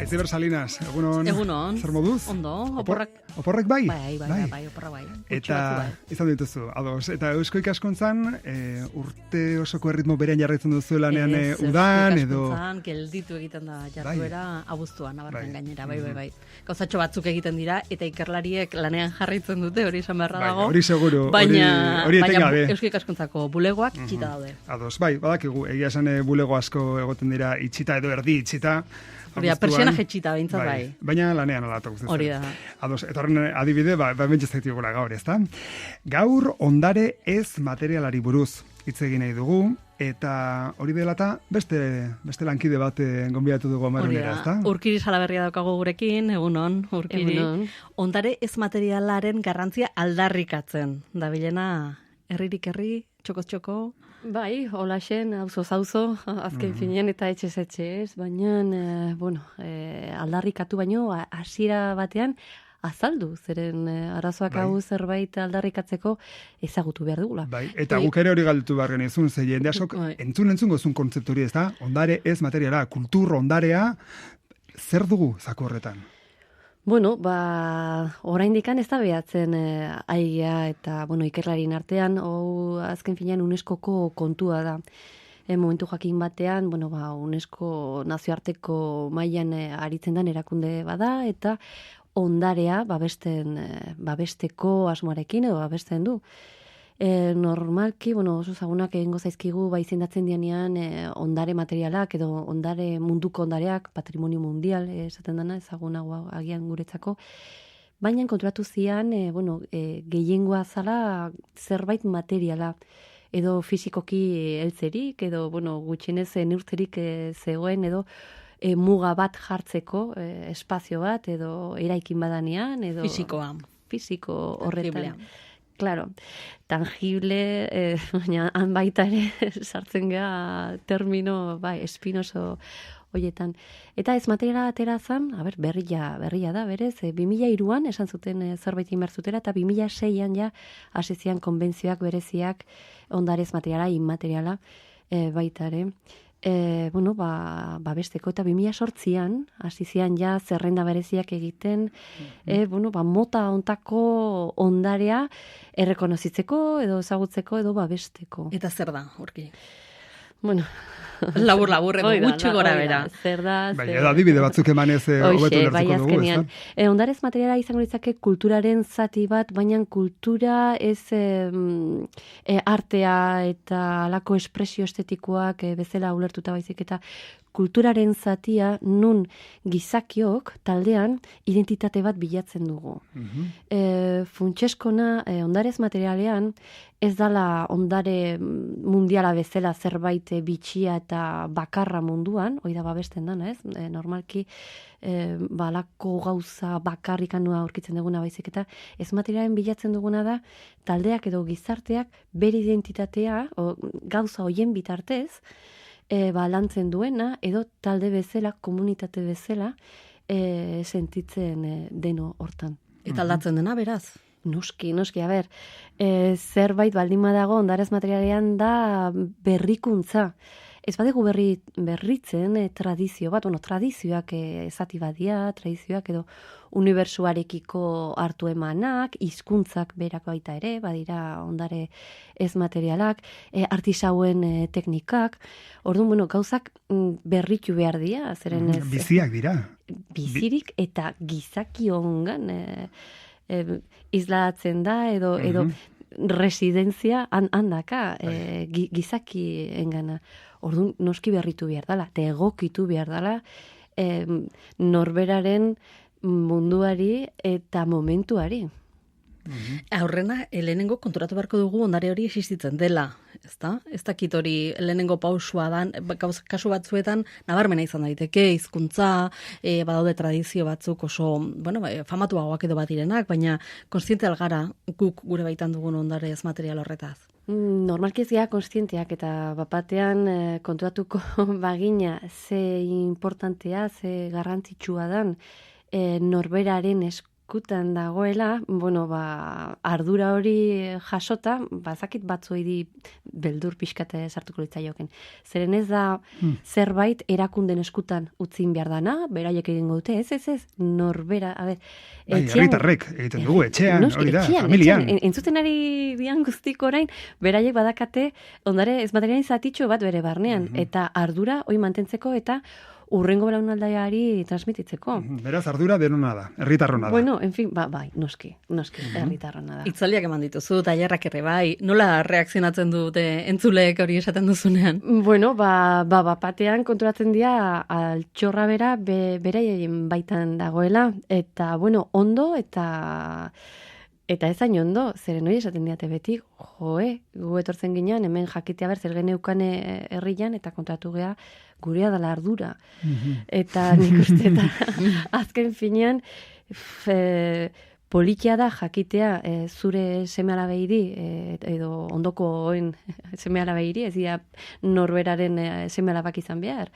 Aitziber Salinas, egunon. Egunon. Zer moduz? Ondo, Oporrak bai? Bai, oporrak bai. Eta izan dituzu, ados. Eta Eusko Ikaskuntzan, urte osoko erritmo berean jarraitzen duzu lanean udan, edo... Eusko Ikaskuntzan, gelditu egiten da jarduera abuztuan, abarten gainera, bai. Gauzatxo batzuk egiten dira, eta ikerlariek lanean jarraitzen dute, hori esan beharra dago. Hori seguru, baina etengabe. Eusko Ikaskuntzako bulegoak itxita daude. Ados, bai, badakigu, egia esan bulego asko egoten dira itxita edo erdi itxita. Hori da, persiana jetxita, behintzat bai. Baina lanean alatok zuzen. Hori da. Ados, eta horren adibide, bentsez zaitugula gaur, ezta? Gaur ondare ez materialari buruz hitz egin nahi dugu, eta hori dela eta beste lankide bat gonbidatu dugu amarunera, ezta? Urkiri Salaberria daukagu gurekin, egunon, Urkiri. Egunon. Ondare ez materialaren garrantzia aldarrikatzen. Da bilena, herririk herri, txokoz txoko. Bai, holaxen, auzo, azken finean eta etxe, baina, aldarrikatu baino, hasiera batean, azaldu, zeren arazoak hau zerbait aldarrikatzeko ezagutu behar dugula. Bai, eta guk ere hori galdetu behar genizun, ze jende asok entzun gozun kontzeptu hori, ez da? Ondare ez materiala, kultur ondarea, zer dugu zaku horretan? Bueno, oraindikan ez da behatzen aia eta, ikerlarien artean, azken finean UNESCOko kontua da. Momentu jakin batean, UNESCO nazioarteko mailan aritzen den erakunde bada, eta ondarea babesteko asmoarekin edo babesten du. Normalki, oso zagunak egingo zaizkigu izendatzen dianean ondare materialak edo ondare munduko ondareak, patrimonio mundial esaten dena, ezagunago agian guretzako. Baina konturatu zian, gehiengoa zala zerbait materiala, edo fisikoki heltzerik, edo gutxienez neurtzerik zegoen, edo muga bat jartzeko, espazio bat, edo eraikin badanean, edo... Fisiko horretan. Claro, tangible, baina han baita ere sartzen ga termino, espinoso hoietan. Eta ez materiala atera zan, berria da, berez, 2003an esan zuten zerbait inbertzutera, eta 2006an ja hasizian konbentzioak bereziak ondarez materiala, inmateriala baita ere. Babesteko eta 2008an hasizian ja zerrenda bereziak egiten, mota ontako ondarea errekonozitzeko edo ezagutzeko edo babesteko. Eta zer da, Urki? Labur, edo gutxi gora bera. Zer da, edo adibide batzuk emanez hobeto lertuko dugu, ez da? Ondarez materiala izango litzake kulturaren zati bat, baina kultura ez artea eta alako espresio estetikoak bezala ulertuta baizik, eta kulturaren zatia nun gizakiok taldean identitate bat bilatzen dugu. Funtseskona ondarez materialean ez dala ondare mundiala bezala zerbait bitxia eta bakarra munduan, hori da babesten dana, ez? Normalki balako gauza bakarrikanua aurkitzen duguna baizik, eta ez materialen bilatzen duguna da taldeak edo gizarteak bere identitatea gauza hoien bitartez lantzen duena, edo talde bezala, komunitate bezala, sentitzen deno hortan. Eta aldatzen dena, beraz? Noski, zerbait baldin badago ondarez materialean da berrikuntza. Ez badegu berritzen tradizio bat, tradizioak ezati badia, tradizioak edo unibertsuarekiko hartu emanak, hizkuntzak berak baita ere, badira ondare ez materialak, artisauen teknikak, orduan, gauzak berritu behar dira, zeren ez... Biziak dira. Bizirik eta gizaki ongan islatzen da, edo residentzia handaka gizaki engana. Orduan, noski berritu behar dela, eta egokitu behar dela norberaren munduari eta momentuari. Aurrena, lehenengo konturatu beharko dugu ondare hori existitzen dela, ezta? Ez dakit hori lehenengo pausua da, kasu batzuetan nabarmena izan daiteke, hizkuntza, badaude tradizio batzuk oso, famatuagoak edo bat direnak, baina kontziente algara guk gure baitan dugun ondare ez material horretaz. Normalki ez gara konstienteak eta bapatean kontuatuko bagina ze importantea, ze garrantzitsua dan norberaren eskutan dagoela, bueno, ardura hori jasota, bazakit batzuei di beldur pixkate sartuko litzaioken. Zeren ez da zerbait erakunden eskutan utzin behar dana, beraiek egingo dute, ez, norbera, a ber, herritarrek egiten dugu, etxean, hori da, familian. Entzuten ari dian guztiko orain, beraiek badakate, ondare ez materialin zatitxo bat bere barnean, eta ardura hori mantentzeko eta urrengo belaunaldiari transmititzeko. Beraz, ardura denona da, herritarrona da. Bueno, en fin, bai, noski, herritarrona da. Itzaliak eman dituzu, tailerrak ere bai, nola reakzionatzen dute entzuleek hori esaten duzunean? Bueno, batean konturatzen dira altxorra bera beraien baitan dagoela, eta, bueno, ondo eta ez hain ondo, zeren hori esaten diate beti, gu etortzen ginean, hemen jakitea zer geneukane herrian, eta kontratu gea, gurea dela ardura. Eta nik uste eta azken finean, politia da jakitea zure seme-alabeiri, edo ondoko oen seme-alabeiri, ez dira norberaren seme-alabak izan behar.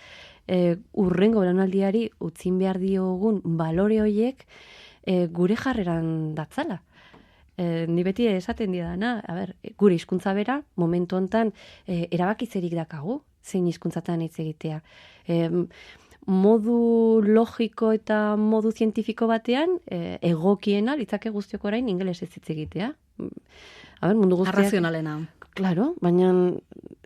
Urrengo belaunaldiari utzin behar diogun balore horiek gure jarreran datzala. Ni beti esaten didana, gure hizkuntza bera, momentu hontan erabakitzerik dakagu, zein hizkuntzatan hitz egitea. Modu logiko eta modu zientifiko batean, egokiena, litzake guztiok orain, ingelesez hitz egitea. Mundu guztiak... Arrazionalena. Claro, baina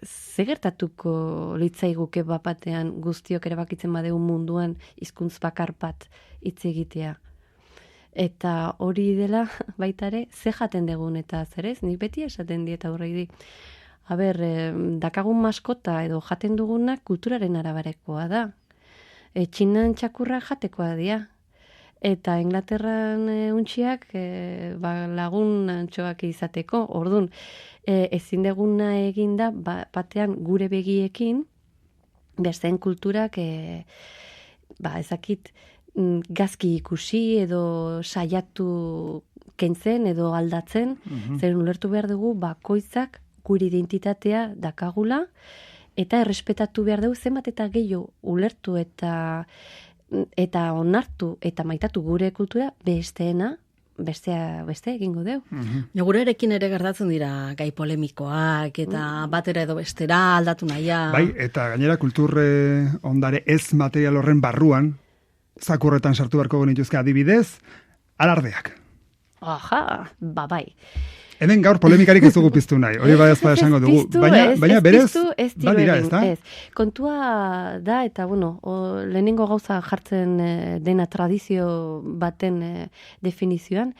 ze gertatuko litzaiguke bapatean guztiok erabakitzen badeu munduan hizkuntz bakar bat hitz egitea. Eta hori dela baitare, ze jaten degun eta zerez, nik beti esaten dieta aurrei di. Dakagun maskota edo jaten duguna kulturaren arabarekoa da. Txinan txakurra jatekoa dira. Eta Inglaterran untxiak lagun antxoak izateko. Ordun, ezin deguna eginda batean gure begiekin, besteen kulturak, ezakit, gazki ikusi edo saiatu kentzen edo aldatzen, zeren ulertu behar dugu bakoitzak gure identitatea dakagula, eta errespetatu behar dugu zenbat eta gehiago ulertu eta onartu eta maitatu gure kultura beste egingo deu. Gurearekin ere gertatzen dira gai polemikoak eta batera edo bestera aldatu nahia. Bai, eta gainera kultur ondare ez material horren barruan, zakurretan sartu beharko genituzke adibidez, alardeak. Aha, bai. Hemen gaur polemikarik ez dugu piztu nahi, hori bai ezpada esango dugu. Baina berez, badira, ez da? Kontua da, eta lehenengo gauza jartzen dena tradizio baten definizioan,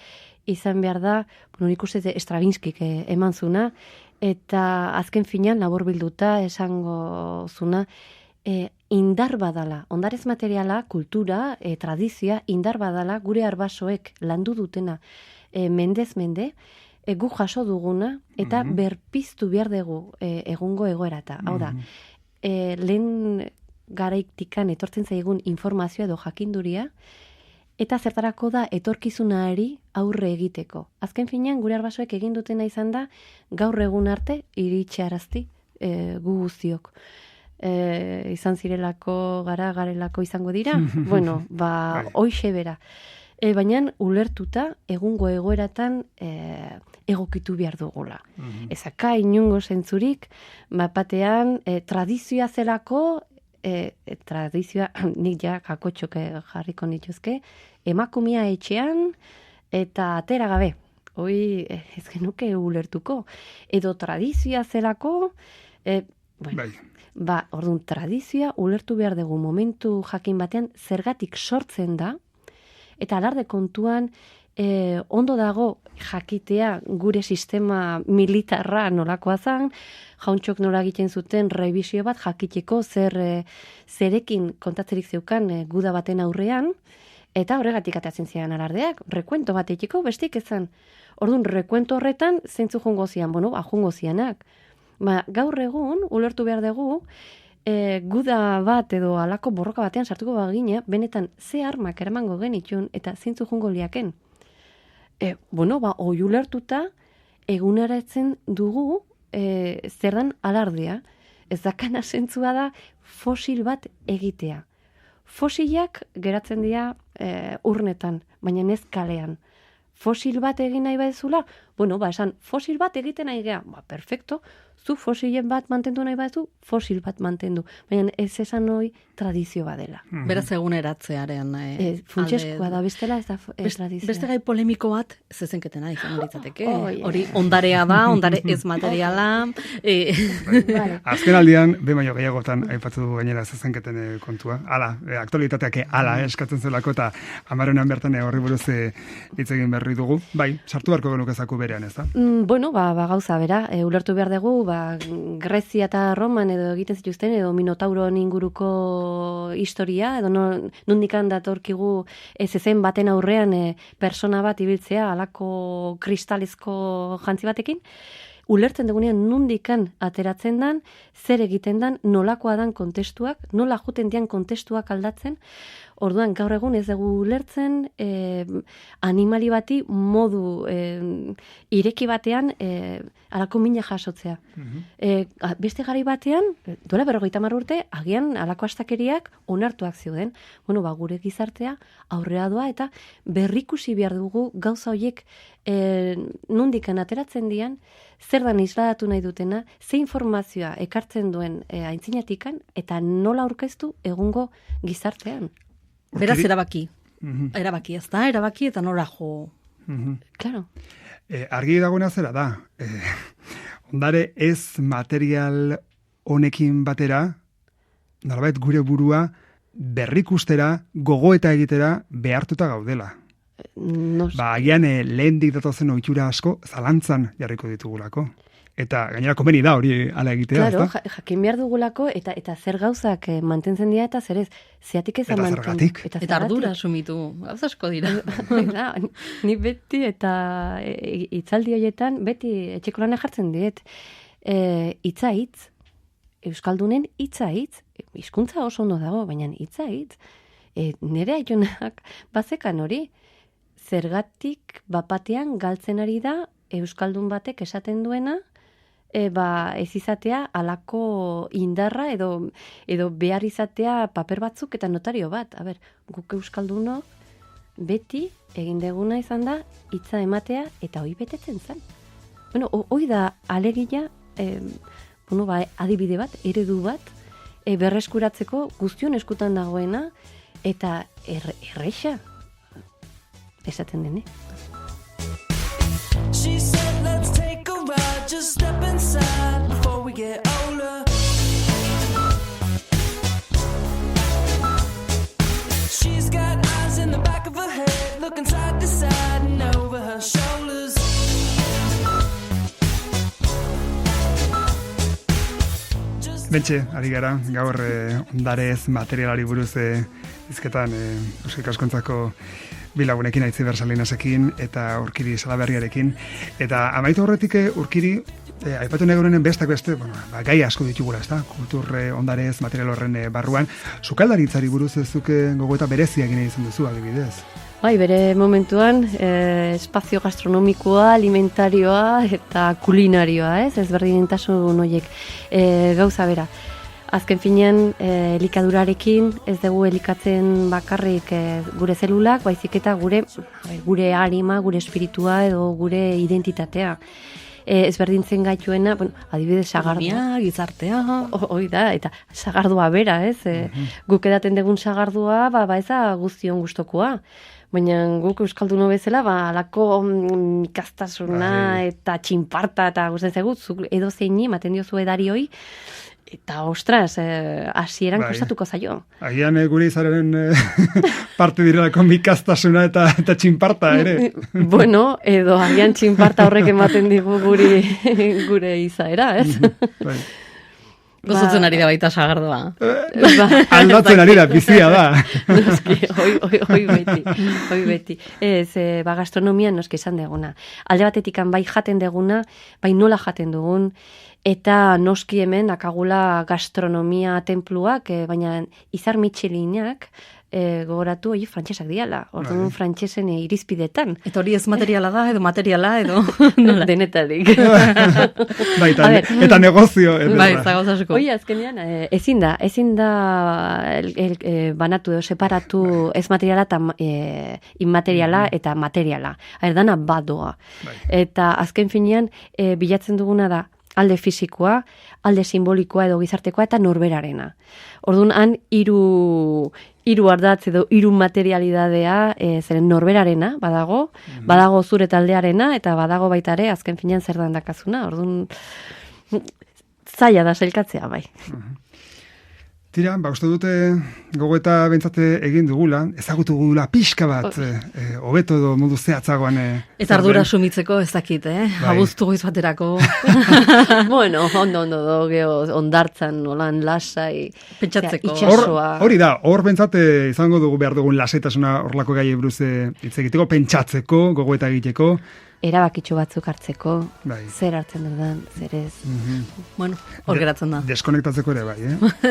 izan behar da, nik uste Stravinskik eman zuna, eta azken finean labor bilduta esango zuna, indar badala, ondarez materiala, kultura, tradizioa, indar badala, gure arbasoek landu dutena mendez mende, gu jaso duguna, eta berpiztu behar dugu egungo egoerata. Hau da, lehen garaiktikan etortzen zaigun informazioa edo jakinduria, eta zertarako da etorkizunari aurre egiteko. Azken finean, gure arbasoek egin dutena izan da, gaur egun arte iritxarazti gu guztiok. Izan zirelako garelako izango dira, hoixe bera. Baina ulertuta egungo egoeratan egokitu behar dugula. Ezaka inungo zentzurik, batean tradizioa zelako, tradizioa nik ja kakotxok jarriko nituzke, emakumea etxean eta atera gabe. Hoi ez genuke ulertuko. Edo tradizioa zelako, orduan tradizioa ulertu behar dugu momentu jakin batean zergatik sortzen da, eta alarde kontuan ondo dago jakitea gure sistema militarra nolakoa zan, jauntxok nola egiten zuten revisio bat jakiteko zerekin kontatzerik zeukan guda baten aurrean, eta horregatik atatzen zian alardeak, rekuento bat egiteko bestik ezan. Orduan, rekuento horretan zeintzu jongo zian, jongo zianak. Gaur egun, ulertu behar dugu, guda bat edo alako borroka batean sartuko bagina, benetan ze armak eramango genitxun eta zeintzu jongo liaken. Hoi ulertuta, eguneratzen dugu zer dan alardea, ez dakana zentzua da fosil bat egitea. Fosilak geratzen dira urnetan, baina ez kalean. Fosil bat egin nahi badezula, bueno, esan, fosil bat egiten nahi gea, perfecto, zu fosilen bat mantendu nahi badezu, fosil bat mantendu. Baina ez esan hori tradizio badela. Beraz eguneratzearen Funtsezkoa da, bestela ez da tradizioa. Beste gai polemiko bat, zezenketena izan litzateke. Hori ondarea da, ondare ez materiala. Vale. Azken aldian, baino gehiagotan aipatu du gainera zezenketen kontua. Hala, aktualitateak hala eskatzen zelako eta 10ean bertan horri buruz hitz egin berri dugu. Bai, sartu beharko genukezaku berean, ez da? Bueno, gauza bera, ulertu behar dugu, Grezia eta Roman edo egiten zituzten, edo Minotauron inguruko historia, edo nondikan datorkigu zezen baten aurrean persona bat ibiltzea, alako kristalezko jantzi batekin, ulertzen dugunean nondikan ateratzen dan, zer egiten dan, nolakoa dan kontestuak, nola juten dian kontestuak aldatzen. Orduan, gaur egun ez dugu ulertzen animali bati modu ireki batean alako mina jasotzea. Beste gari batean, duela 50 urte, agian alako astakeriak onartuak zeuden. Bueno, gure gizartea aurrera doa eta berrikusi behar dugu gauza horiek nondikan ateratzen dian, zer dan isladatu nahi dutena, ze informazioa ekartzen duen aintzinatikan eta nola aurkeztu egungo gizartean. Beraz, erabaki. Erabaki, ez da? Erabaki eta nora jo. Claro. Argi dagoena zera da. Ondare ez material honekin batera, nolabait gure burua berrikustera, gogoeta egitera behartuta gaudela. Agian lehendik datozen ohitura asko zalantzan jarriko ditugulako. Eta gainera komeni da hori ala egitea, claro, jakin behar dugulako eta zer gauzak mantentzen dira eta zer ez, zeatik ez mantentzen. Eta ardura sumitu, gauza asko dira. Ni beti eta hitzaldi horietan, beti etxeko lanak jartzen diet, hitza hitz, Euskaldunen hitza hitz, hizkuntza oso ondo dago, baina hitza hitz, nire aitonak bazekan hori, zergatik bapatean galtzen ari da Euskaldun batek esaten duena, ez izatea alako indarra edo behar izatea paper batzuk eta notario bat. Guk Euskalduno beti egin deguna izan da hitza ematea eta hori betetzen zen. Bueno, hori da alegia, adibide bat, eredu bat, berreskuratzeko guztion eskutan dagoena eta erreixa esaten dene. She said, let's take a ride, just step inside before we get older. She's got eyes in the back of her head, looking side to side and over her shoulders. Bentxe, ari gara, gaur ondare ez materialari buruz izketan Euskal Kaskontzako bilagunekin, Aitzi Bersalinasekin eta Urkiri Salaberriarekin. Eta amaitu horretik Urkiri, aipatu nahi bestak beste, gai asko ditugula, ez da? Kultur ondare ez material horren barruan. Sukaldaritzari buruz ez zuke gogoeta bereziak egin izan duzu, adibidez. Bai, bere momentuan espazio gastronomikoa, alimentarioa eta kulinarioa, ez berdintasun horiek gauza bera. Azken finean, elikadurarekin ez dugu elikatzen bakarrik gure zelulak, baizik eta gure arima, gure espiritua edo gure identitatea. Ezberdintzen gaituena, adibidez sagardua. Gizartea. Hoi da, eta sagardua bera, ez? Guk edaten dugun sagardua, ez da guztion gustokoa. Baina guk Euskalduno bezala, alako ikastasuna eta txinparta eta guztien zegut, edo zeini, ematen diozu edari hoi, eta ostras, hasieran kostatuko zaio. Agian gure izaren parte direlako mikastasuna eta txinparta ere. Bueno, edo agian txinparta horrek ematen digu gure izaera, ez? Gozotzen ari da baita sagardua. Aldatzen ari da, bizia da. Noski, hoi beti. Ez, gastronomian noski esan deguna. Alde batetik bai jaten deguna, bai nola jaten dugun, eta noski hemen akagula gastronomia tenpluak, baina izar Michelinak gogoratu, frantsesak diala, orduan frantsesen irizpidetan. Eta hori ez materiala da, edo materiala, edo... Denetarik. Eta negozio. Bai, zagoz asko. Hoi, azkenean, ezin da banatu edo separatu ez materiala eta inmateriala eta materiala. Dana badoa. Eta azken finean, bilatzen duguna da, alde fisikoa, alde simbolikoa edo gizartekoa eta norberarena. Orduan, han hiru ardatz edo hiru materialidadea zeren norberarena badago, badago zure taldearena eta badago baita ere azken finean zer dan dakazuna. Orduan, zaila da sailkatzea bai. Tira, uste dute gogoeta bentsate egin dugula, ezagutu dugula pixka bat, hobeto edo modu zehatzagoan. Eta ardura sumitzeko ez dakit, abuztu goiz baterako. Bueno, ondo, ondartzan, nolan, lasai, pentsatzeko. Itxasoa. Hori da, hor bentsate izango dugu behar dugun lasaitasuna horlako gai buruz hitz egiteko, pentsatzeko, gogoeta egiteko. Erabakitxo batzuk hartzeko, zer hartzen dudan, zer ez. Bueno, hor geratzen da. Deskonektatzeko ere bai,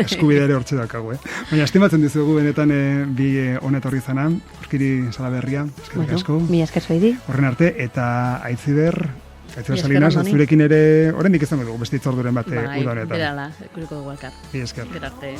eskubidea ere hortxe dakago, Baina estimatzen dizugu benetan bi honetorri zana, Urkiri Salaberria, eskerrik asko. Mi esker zoidi. Horren arte, eta Aitziber Salinas, zurekin ere, oraindik izango dugu, beste itzorduren bat uda honetan. Bai, berala, kuriko dugu elkar. Mi esker. Berarte.